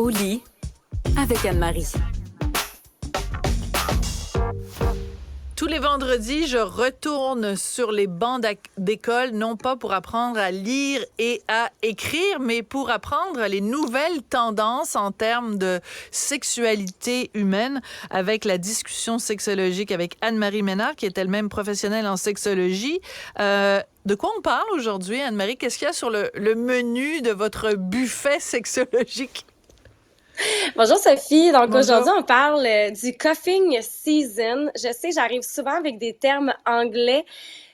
au lit avec Anne-Marie. Tous les vendredis, je retourne sur les bancs d'école, non pas pour apprendre à lire et à écrire, mais pour apprendre les nouvelles tendances en termes de sexualité humaine avec la discussion sexologique avec Anne-Marie Ménard, qui est elle-même professionnelle en sexologie. De quoi on parle aujourd'hui, Anne-Marie? Qu'est-ce qu'il y a sur le menu de votre buffet sexologique? Bonjour Sophie, donc Bonjour. Aujourd'hui on parle du cuffing season. Je sais, j'arrive souvent avec des termes anglais,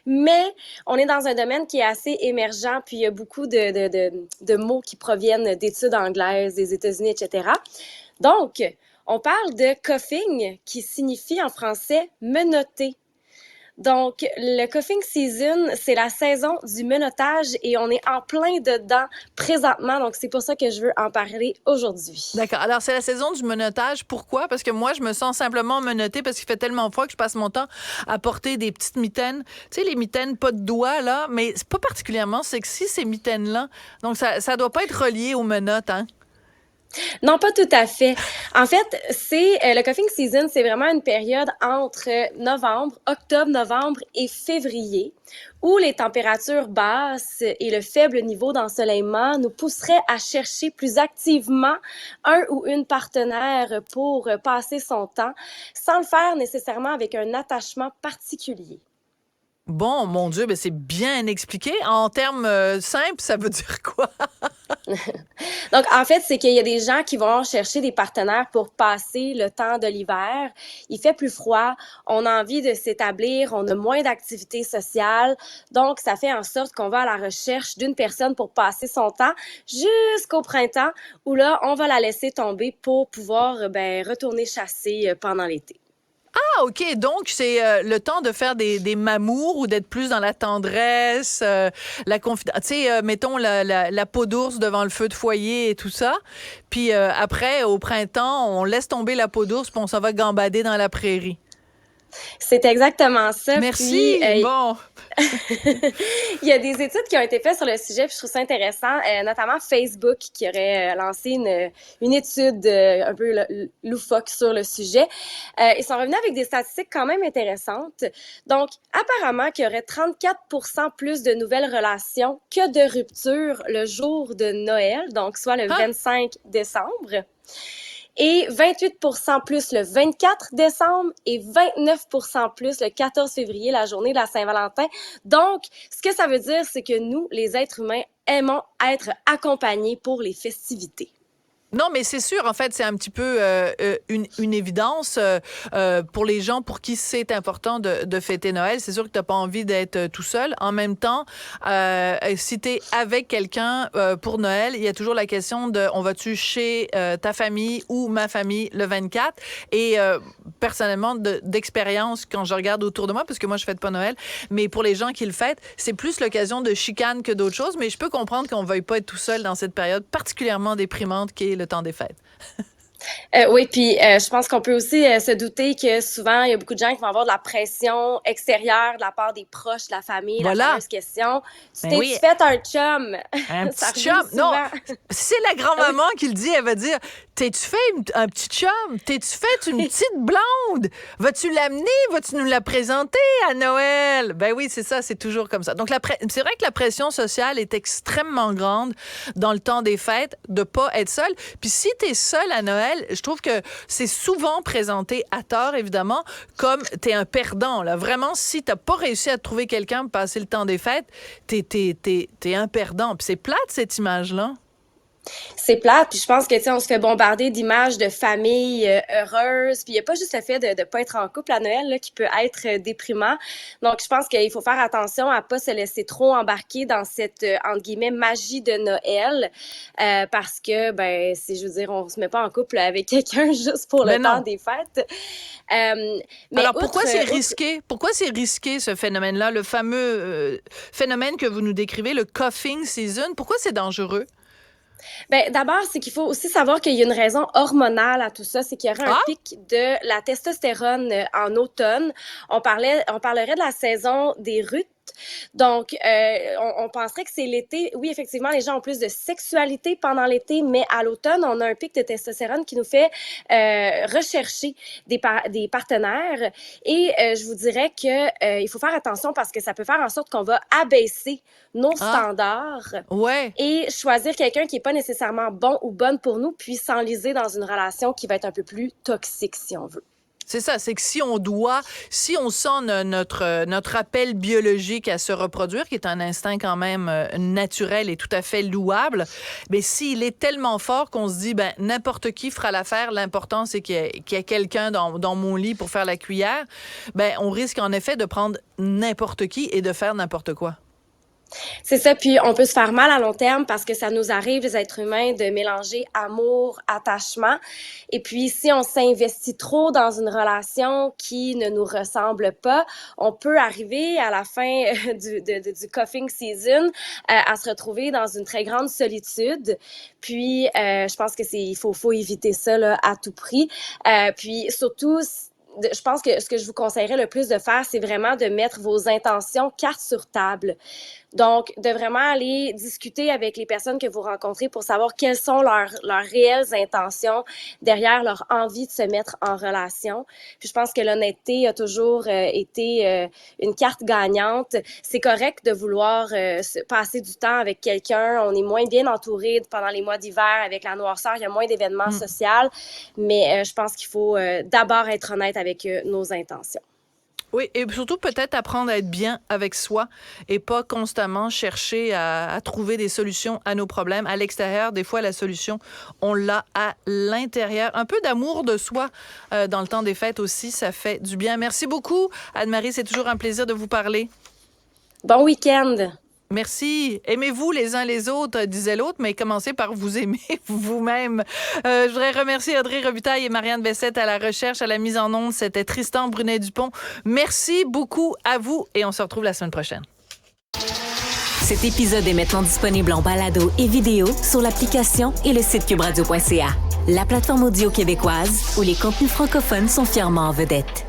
mais on est dans un domaine qui est assez émergent, puis il y a beaucoup de mots qui proviennent d'études anglaises, des États-Unis, etc. Donc, on parle de cuffing qui signifie en français menotter. Donc, le cuffing season, c'est la saison du menottage et on est en plein dedans présentement. Donc, c'est pour ça que je veux en parler aujourd'hui. D'accord. Alors, c'est la saison du menottage. Pourquoi? Parce que moi, je me sens simplement menottée parce qu'il fait tellement froid que je passe mon temps à porter des petites mitaines. Tu sais, les mitaines pas de doigts, là, mais c'est pas particulièrement sexy, ces mitaines-là. Donc, ça doit pas être relié aux menottes, hein? Non, pas tout à fait. En fait, c'est le cuffing season, c'est vraiment une période entre octobre, novembre et février, où les températures basses et le faible niveau d'ensoleillement nous pousseraient à chercher plus activement un ou une partenaire pour passer son temps, sans le faire nécessairement avec un attachement particulier. Bon, mon Dieu, ben c'est bien expliqué. En termes simples, ça veut dire quoi? Donc, en fait, c'est qu'il y a des gens qui vont chercher des partenaires pour passer le temps de l'hiver. Il fait plus froid, on a envie de s'établir, on a moins d'activités sociales. Donc, ça fait en sorte qu'on va à la recherche d'une personne pour passer son temps jusqu'au printemps, où là, on va la laisser tomber pour pouvoir retourner chasser pendant l'été. Ah, OK. Donc, c'est le temps de faire des mamours ou d'être plus dans la tendresse, la confidence. Tu sais, mettons la peau d'ours devant le feu de foyer et tout ça. Puis après, au printemps, on laisse tomber la peau d'ours puis on s'en va gambader dans la prairie. C'est exactement ça. Merci. Puis, bon. il y a des études qui ont été faites sur le sujet, puis je trouve ça intéressant, notamment Facebook qui aurait lancé une étude un peu loufoque sur le sujet. Ils sont revenus avec des statistiques quand même intéressantes. Donc, apparemment qu'il y aurait 34% plus de nouvelles relations que de ruptures le jour de Noël, donc soit le 25 décembre. Et 28% plus le 24 décembre et 29% plus le 14 février, la journée de la Saint-Valentin. Donc, ce que ça veut dire, c'est que nous, les êtres humains, aimons être accompagnés pour les festivités. Non, mais c'est sûr, en fait, c'est un petit peu une évidence pour les gens pour qui c'est important de fêter Noël. C'est sûr que tu n'as pas envie d'être tout seul. En même temps, si tu es avec quelqu'un pour Noël, il y a toujours la question de on va-tu chez ta famille ou ma famille le 24? Et personnellement, d'expérience, quand je regarde autour de moi, parce que moi, je ne fête pas Noël, mais pour les gens qui le fêtent, c'est plus l'occasion de chicane que d'autres choses. Mais je peux comprendre qu'on ne veuille pas être tout seul dans cette période particulièrement déprimante qui est le temps des fêtes. Oui, puis je pense qu'on peut aussi se douter que souvent, il y a beaucoup de gens qui vont avoir de la pression extérieure de la part des proches, de la famille, voilà. La fameuse question. Ben T'es-tu oui. fait un chum? Un Ça petit chum? revient Non, souvent. si c'est la grand-maman qui le dit, elle va dire t'es-tu fait un petit chum? T'es-tu fait une petite blonde? Vas-tu l'amener? Vas-tu nous la présenter à Noël? Ben oui, c'est ça, c'est toujours comme ça. Donc, c'est vrai que la pression sociale est extrêmement grande dans le temps des fêtes de pas être seul. Puis si t'es seul à Noël, je trouve que c'est souvent présenté à tort, évidemment, comme t'es un perdant. Là. Vraiment, si t'as pas réussi à trouver quelqu'un pour passer le temps des fêtes, t'es un perdant. Puis c'est plate, cette image-là. C'est plate, puis je pense que, tu sais, on se fait bombarder d'images de familles heureuses, puis il n'y a pas juste le fait de ne pas être en couple à Noël là, qui peut être déprimant. Donc, je pense qu'il faut faire attention à pas se laisser trop embarquer dans cette, entre guillemets, magie de Noël, parce que, je veux dire, on se met pas en couple avec quelqu'un juste pour le temps des fêtes. Mais alors, pourquoi c'est risqué? Pourquoi c'est risqué, ce phénomène-là, le fameux phénomène que vous nous décrivez, le cuffing season? Pourquoi c'est dangereux? D'abord, c'est qu'il faut aussi savoir qu'il y a une raison hormonale à tout ça, c'est qu'il y aurait un pic de la testostérone en automne. On parlerait de la saison des Donc, on penserait que c'est l'été. Oui, effectivement, les gens ont plus de sexualité pendant l'été, mais à l'automne, on a un pic de testostérone qui nous fait rechercher des partenaires. Et je vous dirais que il faut faire attention parce que ça peut faire en sorte qu'on va abaisser nos standards et choisir quelqu'un qui n'est pas nécessairement bon ou bonne pour nous, puis s'enliser dans une relation qui va être un peu plus toxique, si on veut. C'est ça, c'est que si on sent notre appel biologique à se reproduire, qui est un instinct quand même naturel et tout à fait louable, mais s'il est tellement fort qu'on se dit, n'importe qui fera l'affaire, l'important c'est qu'il y ait quelqu'un dans mon lit pour faire la cuillère, on risque en effet de prendre n'importe qui et de faire n'importe quoi. C'est ça, puis on peut se faire mal à long terme parce que ça nous arrive, les êtres humains, de mélanger amour, attachement. Et puis, si on s'investit trop dans une relation qui ne nous ressemble pas, on peut arriver à la fin du cuffing season à se retrouver dans une très grande solitude. Puis, je pense que il faut éviter ça là, à tout prix. Puis, surtout, je pense que ce que je vous conseillerais le plus de faire, c'est vraiment de mettre vos intentions carte sur table. Donc, de vraiment aller discuter avec les personnes que vous rencontrez pour savoir quelles sont leurs réelles intentions derrière leur envie de se mettre en relation. Puis, je pense que l'honnêteté a toujours été une carte gagnante. C'est correct de vouloir passer du temps avec quelqu'un. On est moins bien entouré pendant les mois d'hiver avec la noirceur. Il y a moins d'événements sociaux. Mais je pense qu'il faut d'abord être honnête avec nos intentions. Oui, et surtout peut-être apprendre à être bien avec soi et pas constamment chercher à trouver des solutions à nos problèmes à l'extérieur. Des fois, la solution, on l'a à l'intérieur. Un peu d'amour de soi dans le temps des fêtes aussi, ça fait du bien. Merci beaucoup, Anne-Marie. C'est toujours un plaisir de vous parler. Bon week-end. Merci. Aimez-vous les uns les autres, disait l'autre, mais commencez par vous aimer vous-même. Je voudrais remercier Audrey Robitaille et Marianne Bessette à la recherche, à la mise en onde. C'était Tristan Brunet-Dupont. Merci beaucoup à vous et on se retrouve la semaine prochaine. Cet épisode est maintenant disponible en balado et vidéo sur l'application et le site cubradio.ca, la plateforme audio québécoise où les contenus francophones sont fièrement en vedette.